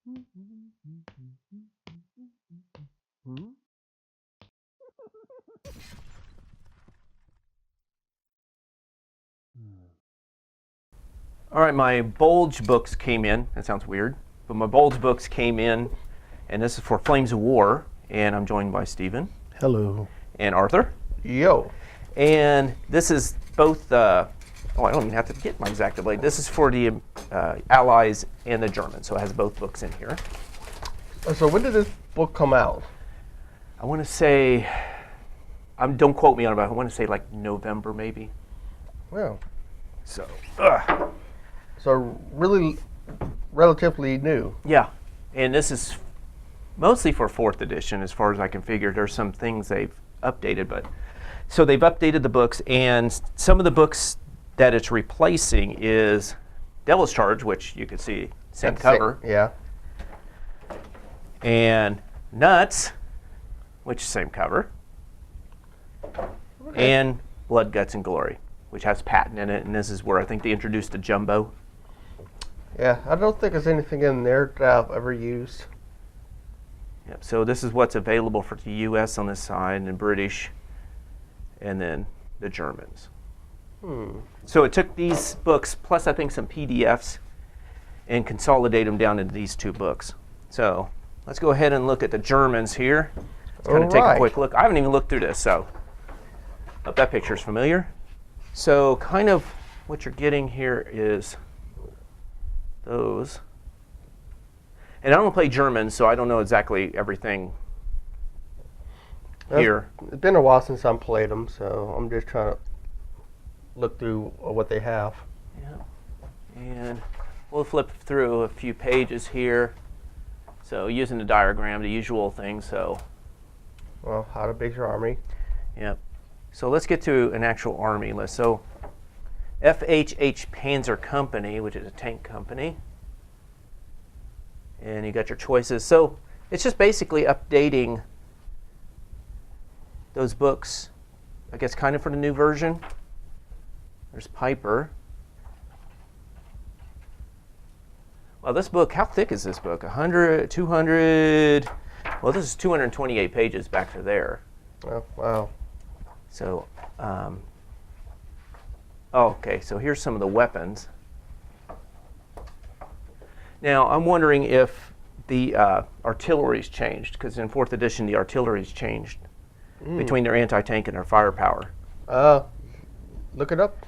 All right, my Bulge books came in. That sounds weird, but my Bulge books came in, and this is for Flames of War, and I'm joined by Stephen. Hello. And Arthur. Yo. And this is both, I don't even have to get my exact blade. This is for the Allies and the Germans, so it has both books in here. So when did this book come out? I want to say, don't quote me on it, but I want to say like November maybe. Well. So really relatively new. Yeah, and this is mostly for 4th edition as far as I can figure. There's some things they've updated, but so they've updated the books, and some of the books that it's replacing is Devil's Charge, which you can see same cover. Yeah. And Nuts, which is same cover. Okay. And Blood, Guts, and Glory, which has Patton in it, and this is where I think they introduced the Jumbo. Yeah, I don't think there's anything in there that I've ever used. Yep, so this is what's available for the U.S. on this side, and British, and then the Germans. So it took these books, plus I think some PDFs, and consolidate them down into these 2 books. So let's go ahead and look at the Germans here. Let's kind of take a quick look. I haven't even looked through this, so hope that picture's familiar. So kind of what you're getting here is those. And I don't play German, so I don't know exactly everything here. It's been a while since I've played them, so I'm just trying to look through what they have. Yeah. And we'll flip through a few pages here. So using the diagram, the usual thing. So, well, how to base your army. Yep. So let's get to an actual army list. So FHH Panzer Company, which is a tank company. And you got your choices. So it's just basically updating those books, I guess kind of for the new version. There's Piper. Well, this book, how thick is this book? 100, 200, well, this is 228 pages back to there. Oh, wow. So, okay, so here's some of the weapons. Now, I'm wondering if the artillery's changed, because in 4th edition, the artillery's changed between their anti-tank and their firepower. Look it up.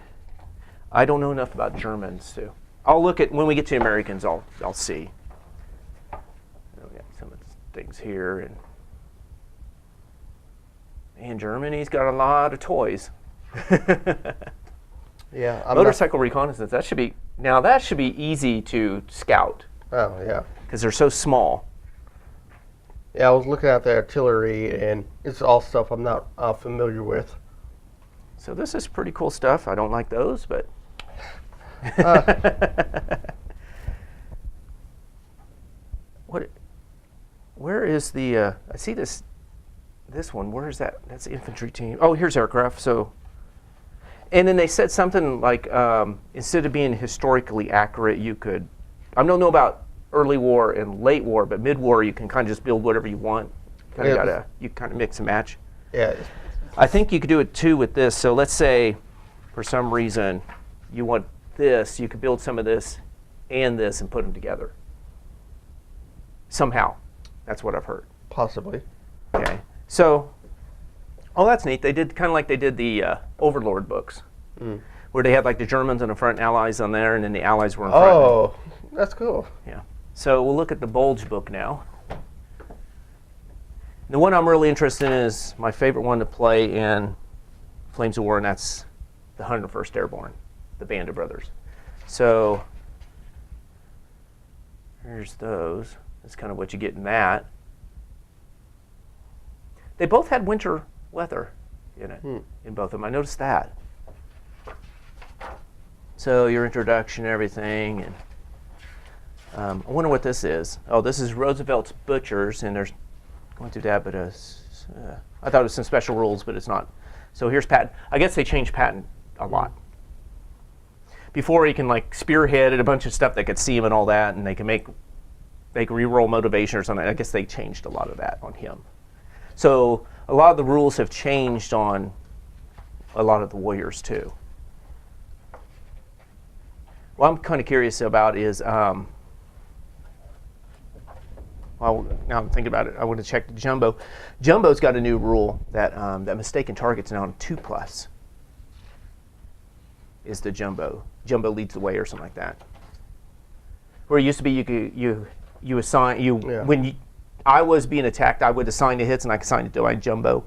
I don't know enough about Germans, too. I'll look at, when we get to Americans, I'll see. We got some of the things here. And Germany's got a lot of toys. Yeah. Motorcycle reconnaissance, that should be easy to scout. Oh, yeah. Because they're so small. Yeah, I was looking at the artillery, and it's all stuff I'm not familiar with. So this is pretty cool stuff. I don't like those, but... Where is the, I see this one, where is that? That's infantry team. Oh, here's aircraft, so. And then they said something like, instead of being historically accurate, you could, I don't know about early war and late war, but mid-war you can kind of just build whatever you want. You kind of mix and match. Yeah. I think you could do it too with this. So let's say, for some reason, you want this, you could build some of this and this and put them together. Somehow. That's what I've heard. Possibly. Okay. So, that's neat. They did kind of like they did the Overlord books, where they had like the Germans on the front, Allies on there, and then the Allies were in front. Oh, that's cool. Yeah. So we'll look at the Bulge book now. The one I'm really interested in is my favorite one to play in Flames of War, and that's the 101st Airborne, the Band of Brothers. So here's those. That's kind of what you get in that. They both had winter weather in it, in both of them. I noticed that. So your introduction and everything. And I wonder what this is. Oh, this is Roosevelt's Butchers, and there's going through that, but I thought it was some special rules, but it's not. So here's Patton. I guess they changed Patton a lot. Before he can like spearhead and a bunch of stuff that could see him and all that, and they can make like reroll motivation or something. I guess they changed a lot of that on him. So a lot of the rules have changed on a lot of the warriors too. What I'm kind of curious about is, well, now I'm thinking about it, I want to check the Jumbo. Jumbo's got a new rule that that mistaken target's now on 2+ is the Jumbo. Jumbo leads the way or something like that. Where it used to be you assign, when I was being attacked, I would assign the hits and I could assign it to my Jumbo.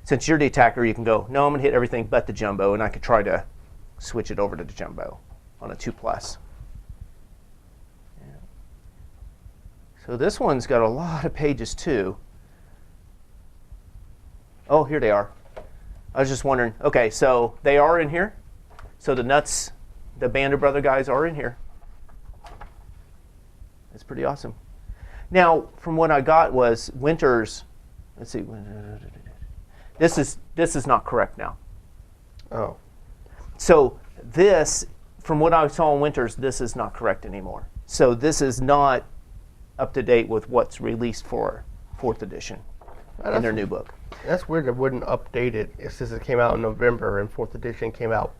Since you're the attacker, you can go, no, I'm going to hit everything but the Jumbo, and I could try to switch it over to the Jumbo on a 2+. Yeah. So this one's got a lot of pages too. Oh, here they are. I was just wondering, okay, so they are in here. So the Nuts, the Band of Brother guys are in here. That's pretty awesome. Now, from what I got was Winters, let's see, this is not correct now. Oh. So this, from what I saw in Winters, this is not correct anymore. So this is not up to date with what's released for 4th edition in their new book. That's weird they wouldn't update it since it came out in November and 4th edition came out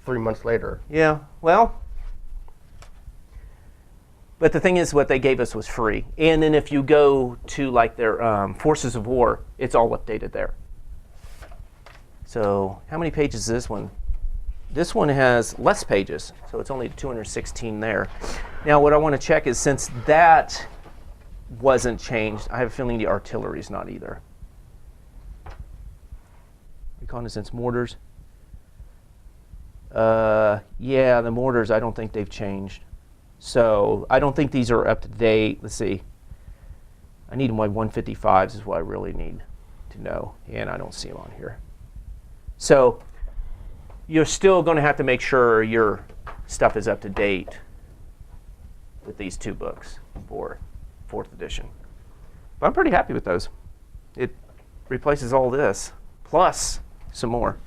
3 months later. Yeah, well, but the thing is what they gave us was free. And then if you go to like their Forces of War, it's all updated there. So how many pages is this one? This one has less pages, so it's only 216 there. Now what I want to check is since that wasn't changed, I have a feeling the artillery's not either. Reconnaissance mortars. Yeah, the mortars, I don't think they've changed. So I don't think these are up to date. Let's see. I need my 155s is what I really need to know, and I don't see them on here. So you're still going to have to make sure your stuff is up to date with these 2 books for 4th edition. But I'm pretty happy with those. It replaces all this, plus some more.